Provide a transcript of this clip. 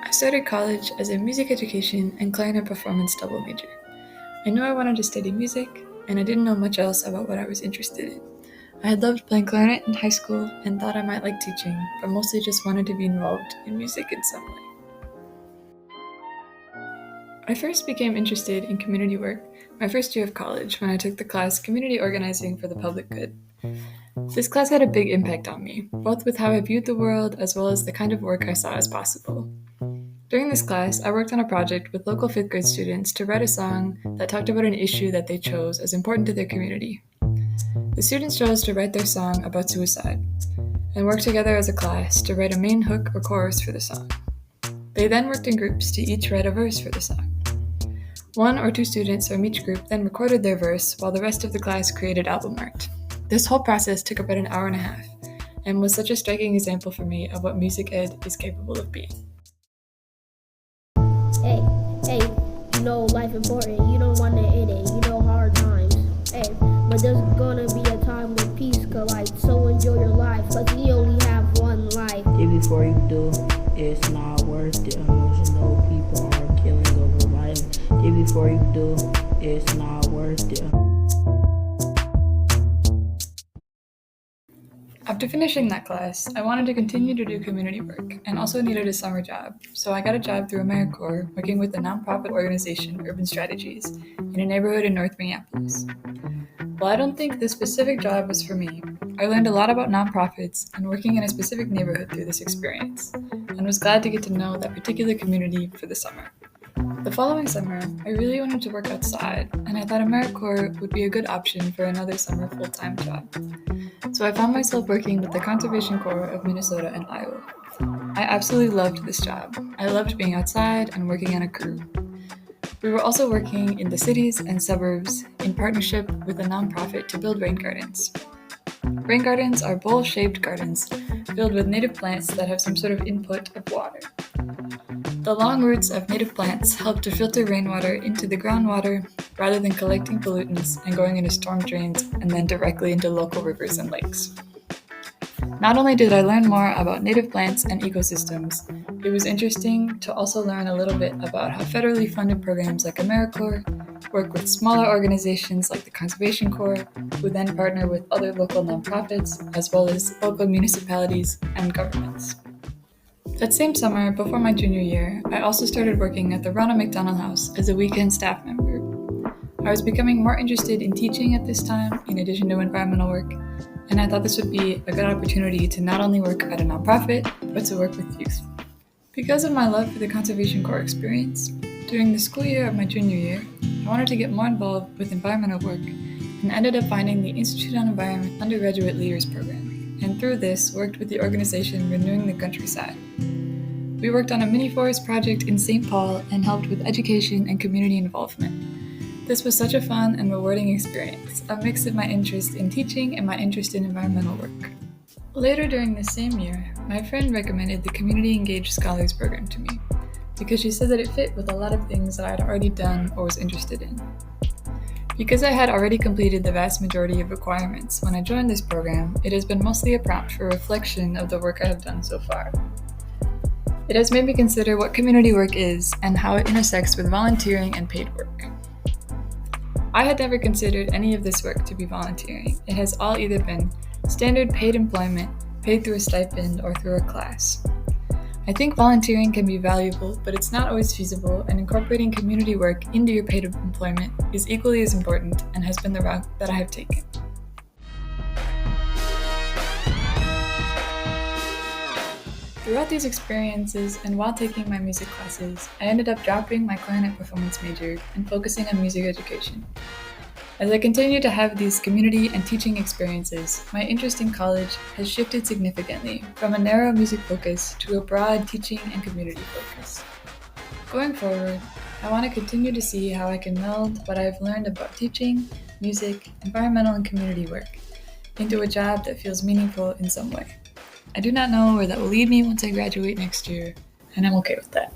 I started college as a music education and clarinet performance double major. I knew I wanted to study music, and I didn't know much else about what I was interested in. I had loved playing clarinet in high school and thought I might like teaching, but mostly just wanted to be involved in music in some way. I first became interested in community work my first year of college when I took the class Community Organizing for the Public Good. This class had a big impact on me, both with how I viewed the world as well as the kind of work I saw as possible. During this class, I worked on a project with local 5th grade students to write a song that talked about an issue that they chose as important to their community. The students chose to write their song about suicide and worked together as a class to write a main hook or chorus for the song. They then worked in groups to each write a verse for the song. One or two students from each group then recorded their verse while the rest of the class created album art. This whole process took about an hour and a half and was such a striking example for me of what music ed is capable of being. Hey, life important, you don't wanna end it, hard times. Hey, but there's gonna be a time when peace collide, so enjoy your life, cause you only have one life. Before you do, it's not worth it. Emotional people are killing over violence. Before you do, it's not worth it. After finishing that class, I wanted to continue to do community work and also needed a summer job, so I got a job through AmeriCorps working with the nonprofit organization Urban Strategies in a neighborhood in North Minneapolis. While I don't think this specific job was for me, I learned a lot about nonprofits and working in a specific neighborhood through this experience, and was glad to get to know that particular community for the summer. The following summer, I really wanted to work outside, and I thought AmeriCorps would be a good option for another summer full-time job. So I found myself working with the Conservation Corps of Minnesota and Iowa. I absolutely loved this job. I loved being outside and working on a crew. We were also working in the cities and suburbs in partnership with a nonprofit to build rain gardens. Rain gardens are bowl-shaped gardens filled with native plants that have some sort of input of water. The long roots of native plants help to filter rainwater into the groundwater rather than collecting pollutants and going into storm drains and then directly into local rivers and lakes. Not only did I learn more about native plants and ecosystems, it was interesting to also learn a little bit about how federally funded programs like AmeriCorps work with smaller organizations like the Conservation Corps, who then partner with other local nonprofits, as well as local municipalities and governments. That same summer, before my junior year, I also started working at the Ronald McDonald House as a weekend staff member. I was becoming more interested in teaching at this time, in addition to environmental work, and I thought this would be a good opportunity to not only work at a nonprofit, but to work with youth. Because of my love for the Conservation Corps experience, during the school year of my junior year, I wanted to get more involved with environmental work and ended up finding the Institute on Environment Undergraduate Leaders Program, and through this worked with the organization Renewing the Countryside. We worked on a mini forest project in St. Paul and helped with education and community involvement. This was such a fun and rewarding experience, a mix of my interest in teaching and my interest in environmental work. Later during the same year, my friend recommended the Community Engaged Scholars program to me because she said that it fit with a lot of things that I had already done or was interested in. Because I had already completed the vast majority of requirements when I joined this program, it has been mostly a prompt for reflection of the work I have done so far. It has made me consider what community work is and how it intersects with volunteering and paid work. I had never considered any of this work to be volunteering. It has all either been standard paid employment, paid through a stipend, or through a class. I think volunteering can be valuable, but it's not always feasible, and incorporating community work into your paid employment is equally as important and has been the route that I have taken. Throughout these experiences and while taking my music classes, I ended up dropping my clarinet performance major and focusing on music education. As I continue to have these community and teaching experiences, my interest in college has shifted significantly from a narrow music focus to a broad teaching and community focus. Going forward, I want to continue to see how I can meld what I've learned about teaching, music, environmental, and community work into a job that feels meaningful in some way. I do not know where that will lead me once I graduate next year, and I'm okay with that.